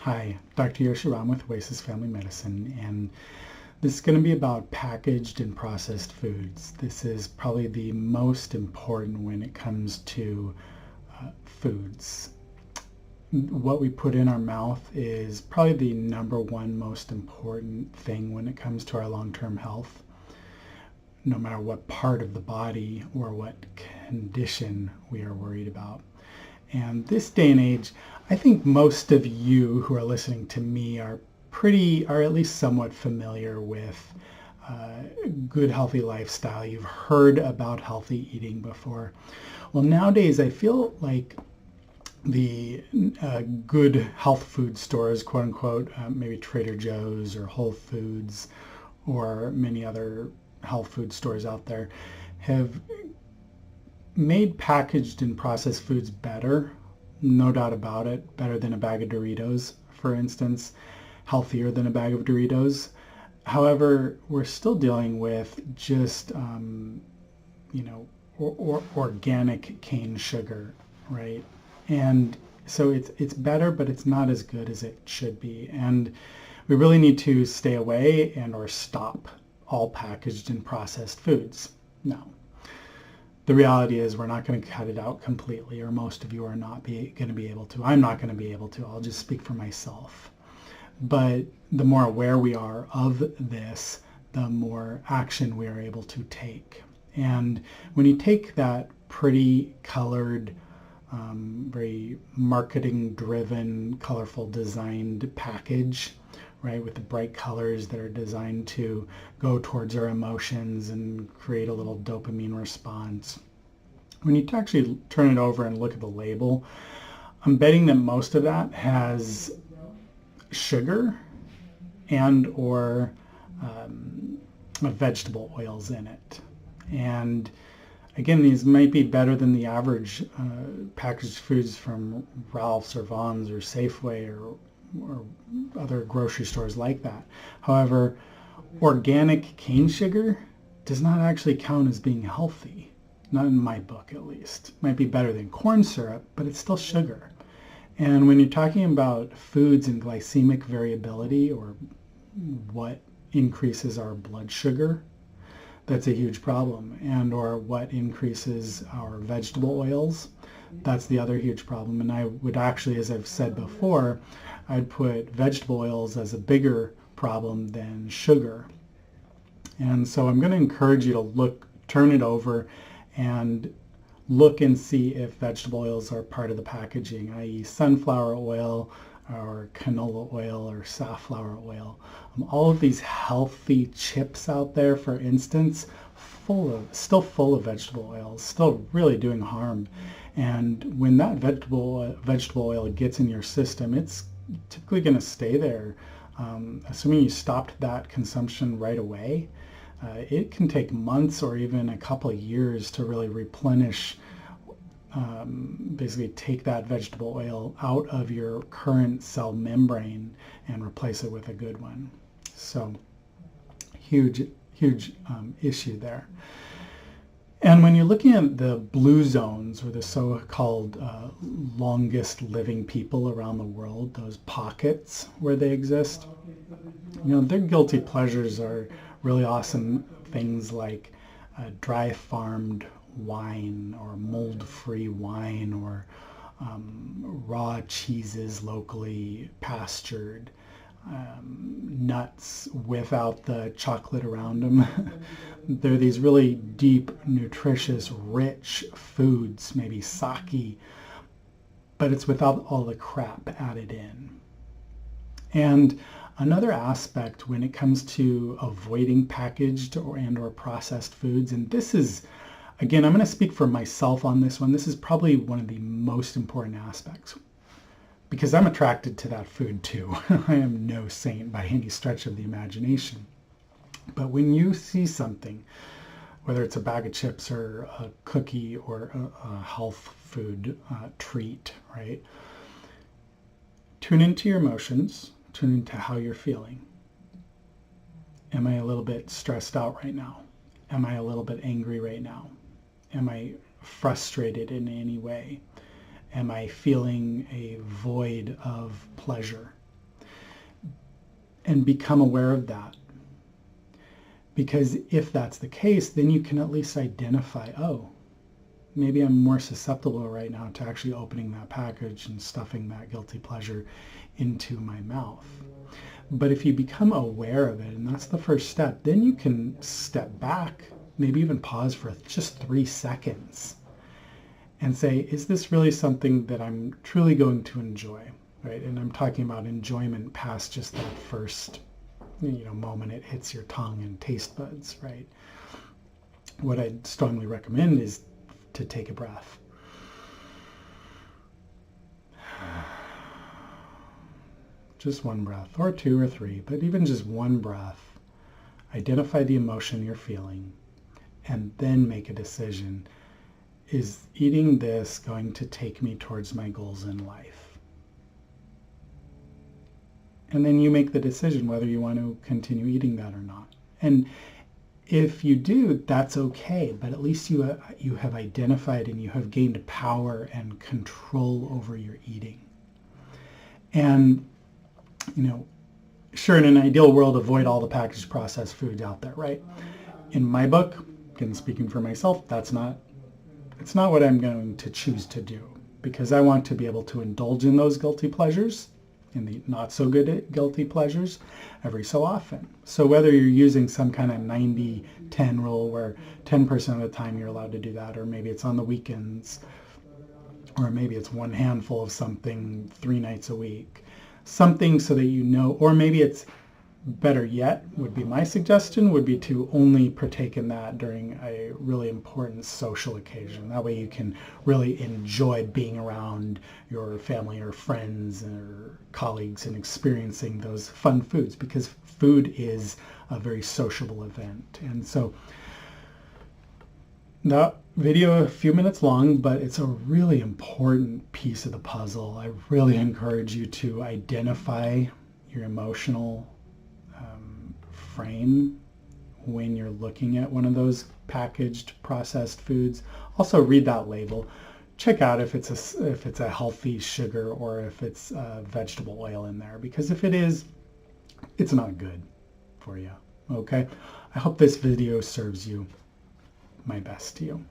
Hi, Dr. Yoshi with Oasis Family Medicine, and this is going to be about packaged and processed foods. This is probably the most important when it comes to foods. What we put in our mouth is probably the number one most important thing when it comes to our long-term health, no matter what part of the body or what condition we are worried about. And this day and age, I think most of you who are listening to me are at least somewhat familiar with good healthy lifestyle. You've heard about healthy eating before. Well, nowadays I feel like the good health food stores, quote unquote, maybe Trader Joe's or Whole Foods or many other health food stores out there, have made packaged and processed foods better, no doubt about it, better than a bag of Doritos, for instance, healthier than a bag of Doritos. However, we're still dealing with just, organic cane sugar, right? And so it's better, but it's not as good as it should be. And we really need to stay away and or stop all packaged and processed foods. Now, the reality is we're not going to cut it out completely, or most of you are not going to be able to. I'm not going to be able to. I'll just speak for myself. But the more aware we are of this, the more action we are able to take. And when you take that pretty colored, very marketing-driven, colorful designed package, right, with the bright colors that are designed to go towards our emotions and create a little dopamine response. When you actually turn it over and look at the label, I'm betting that most of that has sugar and or vegetable oils in it. And again, these might be better than the average packaged foods from Ralph's or Vaughn's or Safeway or other grocery stores like that. However, organic cane sugar does not actually count as being healthy. Not in my book, at least. Might be better than corn syrup, but it's still sugar. And when you're talking about foods and glycemic variability, or what increases our blood sugar, that's a huge problem. And or what increases our vegetable oils, that's the other huge problem. And I would actually, as I've said before, I'd put vegetable oils as a bigger problem than sugar. And so I'm going to encourage you to turn it over and look and see if vegetable oils are part of the packaging, i.e. sunflower oil or canola oil or safflower oil. All of these healthy chips out there, for instance, still full of vegetable oils, still really doing harm. And when that vegetable oil gets in your system, it's typically going to stay there. Assuming you stopped that consumption right away, it can take months or even a couple of years to really replenish, basically take that vegetable oil out of your current cell membrane and replace it with a good one. So huge issue there. And when you're looking at the blue zones, or the so-called longest living people around the world, those pockets where they exist, their guilty pleasures are really awesome things like dry farmed wine or mold-free wine, or raw cheeses locally pastured, nuts without the chocolate around them. They're these really deep, nutritious, rich foods, maybe sake, but it's without all the crap added in. And another aspect when it comes to avoiding packaged or processed foods, and this is, again, I'm going to speak for myself on this one. This is probably one of the most important aspects, because I'm attracted to that food too. I am no saint by any stretch of the imagination. But when you see something, whether it's a bag of chips or a cookie or a health food treat, right? Tune into your emotions, tune into how you're feeling. Am I a little bit stressed out right now? Am I a little bit angry right now? Am I frustrated in any way? Am I feeling a void of pleasure? and become aware of that. Because if that's the case, then you can at least identify, oh, maybe I'm more susceptible right now to actually opening that package and stuffing that guilty pleasure into my mouth. But if you become aware of it, and that's the first step, then you can step back, maybe even pause for just 3 seconds and say, is this really something that I'm truly going to enjoy, right? And I'm talking about enjoyment past just that first, moment it hits your tongue and taste buds, right? What I'd strongly recommend is to take a breath. Just one breath, or 2 or 3, but even just one breath. Identify the emotion you're feeling, and then make a decision. Is eating this going to take me towards my goals in life? And then you make the decision whether you want to continue eating that or not. And if you do, that's okay, but at least you have identified and you have gained power and control over your eating. And, sure, in an ideal world, avoid all the packaged processed foods out there, right? In my book, again, speaking for myself, it's not what I'm going to choose to do, because I want to be able to indulge in those guilty pleasures, in the not so good guilty pleasures, every so often. So whether you're using some kind of 90-10 rule where 10% of the time you're allowed to do that, or maybe it's on the weekends, or maybe it's one handful of something 3 nights a week, something so that or maybe it's better yet, would be my suggestion, would be to only partake in that during a really important social occasion. That way you can really enjoy being around your family or friends or colleagues and experiencing those fun foods, because food is a very sociable event. And so that video, a few minutes long, but it's a really important piece of the puzzle. I really encourage you to identify your emotional frame when you're looking at one of those packaged processed foods. Also read that label. Check out if it's a healthy sugar or if it's vegetable oil in there, because if it is, it's not good for you. Okay? I hope this video serves you. My best to you.